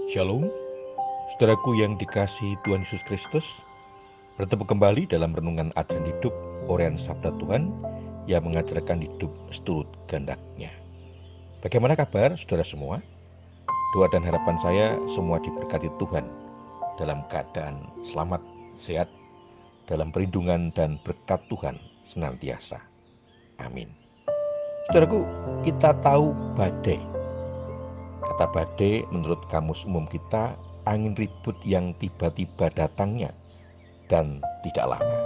Shalom, saudaraku yang dikasihi Tuhan Yesus Kristus. Bertemu kembali dalam renungan ajaran hidup Orian Sabda Tuhan yang mengajarkan hidup seturut kehendak-Nya. Bagaimana kabar saudara semua? Doa dan harapan saya semua diberkati Tuhan dalam keadaan selamat, sehat, dalam perlindungan dan berkat Tuhan senantiasa. Amin. Saudaraku, kita tahu badai. Kata badai menurut kamus umum kita, angin ribut yang tiba-tiba datangnya dan tidak lama.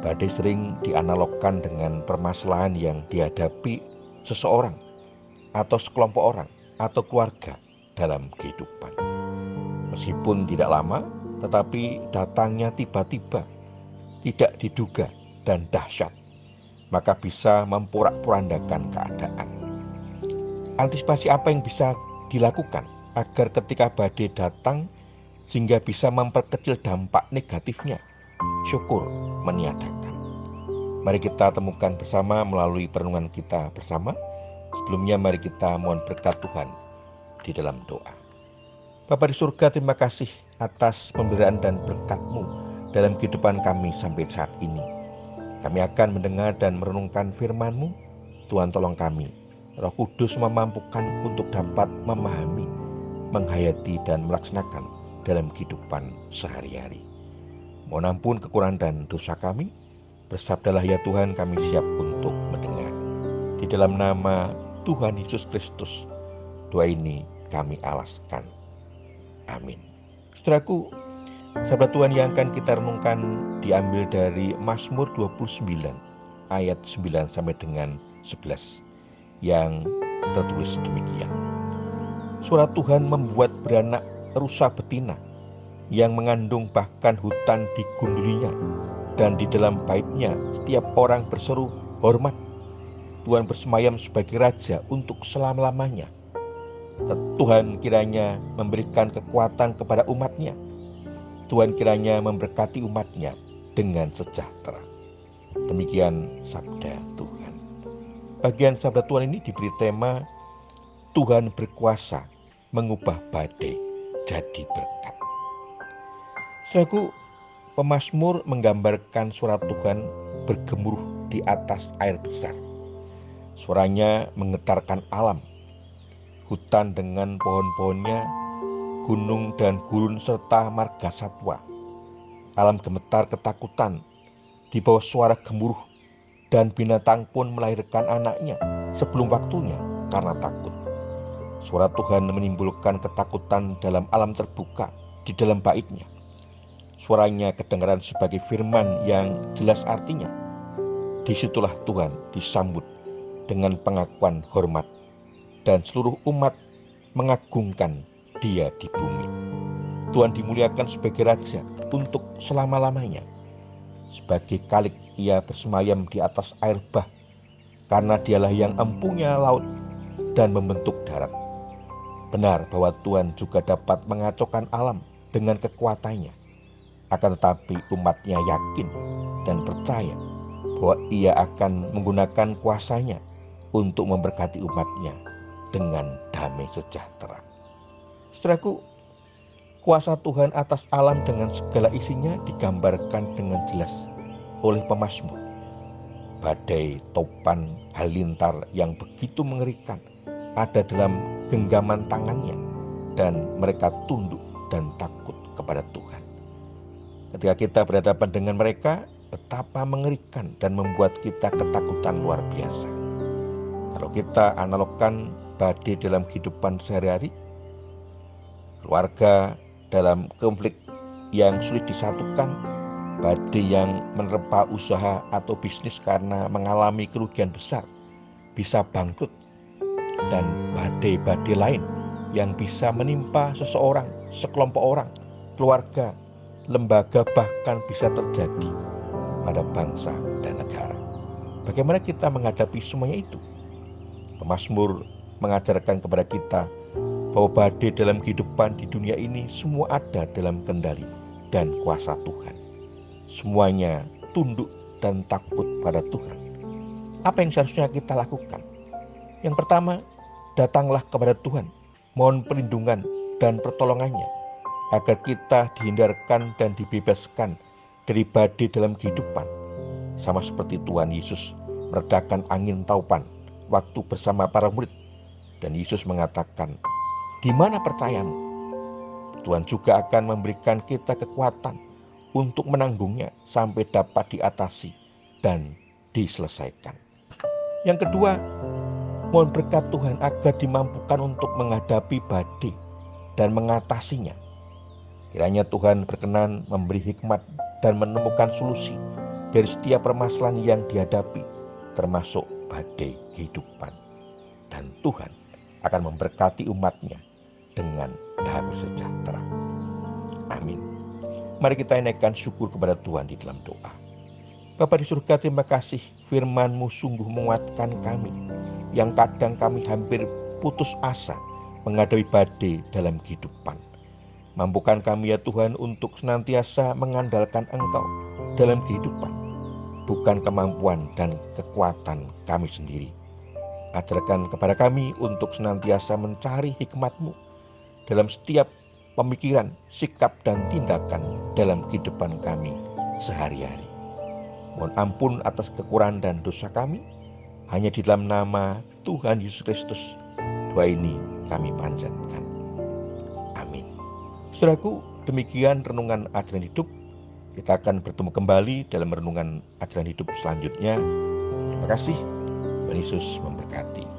Badai sering dianalogkan dengan permasalahan yang dihadapi seseorang atau sekelompok orang atau keluarga dalam kehidupan. Meskipun tidak lama, tetapi datangnya tiba-tiba, tidak diduga dan dahsyat, maka bisa memporak-porandakan keadaan. Antisipasi apa yang bisa dilakukan agar ketika badai datang sehingga bisa memperkecil dampak negatifnya? Syukur meniadakan. Mari kita temukan bersama melalui perenungan kita bersama. Sebelumnya mari kita mohon berkat Tuhan di dalam doa. Bapa di surga, terima kasih atas pemberian dan berkat-Mu dalam kehidupan kami sampai saat ini. Kami akan mendengar dan merenungkan firman-Mu. Tuhan tolong kami, Roh Kudus memampukan untuk dapat memahami, menghayati dan melaksanakan dalam kehidupan sehari-hari. Mohon ampun kekurangan dan dosa kami. Bersabdalah ya Tuhan, kami siap untuk mendengar. Di dalam nama Tuhan Yesus Kristus, doa ini kami alaskan. Amin. Saudaraku, sabda Tuhan yang akan kita renungkan diambil dari Mazmur 29 ayat 9 sampai dengan 11 yang tertulis demikian. Suara Tuhan membuat beranak rusa betina yang mengandung bahkan hutan digundulinya, dan di dalam baitnya setiap orang berseru hormat. Tuhan bersemayam sebagai raja untuk selama-lamanya. Tuhan kiranya memberikan kekuatan kepada umatnya. Tuhan kiranya memberkati umatnya dengan sejahtera. Demikian sabda Tuhan. Bagian sabda Tuhan ini diberi tema Tuhan berkuasa mengubah badai jadi berkat. Saudaraku, pemazmur menggambarkan suara Tuhan bergemuruh di atas air besar. Suaranya menggetarkan alam, hutan dengan pohon-pohonnya, gunung dan gurun serta marga satwa. Alam gemetar ketakutan di bawah suara gemuruh, dan binatang pun melahirkan anaknya sebelum waktunya karena takut. Suara Tuhan menimbulkan ketakutan dalam alam terbuka di dalam baitnya. Suaranya kedengaran sebagai firman yang jelas artinya. Disitulah Tuhan disambut dengan pengakuan hormat, dan seluruh umat mengagungkan Dia di bumi. Tuhan dimuliakan sebagai Raja untuk selama-lamanya. Sebagai Khalik Ia bersemayam di atas air bah, karena Dialah yang empunya laut dan membentuk darat. Benar bahwa Tuhan juga dapat mengacaukan alam dengan kekuatannya. Akan tetapi umatnya yakin dan percaya bahwa Ia akan menggunakan kuasanya untuk memberkati umatnya dengan damai sejahtera. Saudaraku, kuasa Tuhan atas alam dengan segala isinya digambarkan dengan jelas oleh pemazmur. Badai, topan, halilintar yang begitu mengerikan ada dalam genggaman tangannya, dan mereka tunduk dan takut kepada Tuhan. Ketika kita berhadapan dengan mereka, betapa mengerikan dan membuat kita ketakutan luar biasa. Kalau kita analogkan badai dalam kehidupan sehari-hari, keluarga dalam konflik yang sulit disatukan, badai yang menerpa usaha atau bisnis karena mengalami kerugian besar, bisa bangkrut, dan badai-badai lain yang bisa menimpa seseorang, sekelompok orang, keluarga, lembaga, bahkan bisa terjadi pada bangsa dan negara. Bagaimana kita menghadapi semuanya itu? Pemazmur mengajarkan kepada kita bahwa badai dalam kehidupan di dunia ini semua ada dalam kendali dan kuasa Tuhan. Semuanya tunduk dan takut pada Tuhan. Apa yang seharusnya kita lakukan? Yang pertama, datanglah kepada Tuhan, mohon perlindungan dan pertolongannya, agar kita dihindarkan dan dibebaskan dari badai dalam kehidupan. Sama seperti Tuhan Yesus meredakan angin taupan waktu bersama para murid. Dan Yesus mengatakan, "Di mana percayamu?" Tuhan juga akan memberikan kita kekuatan untuk menanggungnya sampai dapat diatasi dan diselesaikan. Yang kedua, mohon berkat Tuhan agar dimampukan untuk menghadapi badai dan mengatasinya. Kiranya Tuhan berkenan memberi hikmat dan menemukan solusi dari setiap permasalahan yang dihadapi, termasuk badai kehidupan. Dan Tuhan akan memberkati umat-Nya dengan damai sejahtera. Amin. Mari kita naikkan syukur kepada Tuhan di dalam doa. Bapa di surga, terima kasih firman-Mu sungguh menguatkan kami, yang kadang kami hampir putus asa menghadapi badai dalam kehidupan. Mampukan kami ya Tuhan untuk senantiasa mengandalkan Engkau dalam kehidupan, bukan kemampuan dan kekuatan kami sendiri. Ajarkan kepada kami untuk senantiasa mencari hikmat-Mu dalam setiap pemikiran, sikap, dan tindakan dalam kehidupan kami sehari-hari. Mohon ampun atas kekurangan dan dosa kami. Hanya di dalam nama Tuhan Yesus Kristus, doa ini kami panjatkan. Amin. Saudaraku, demikian renungan ajaran hidup. Kita akan bertemu kembali dalam renungan ajaran hidup selanjutnya. Terima kasih. Tuhan Yesus memberkati.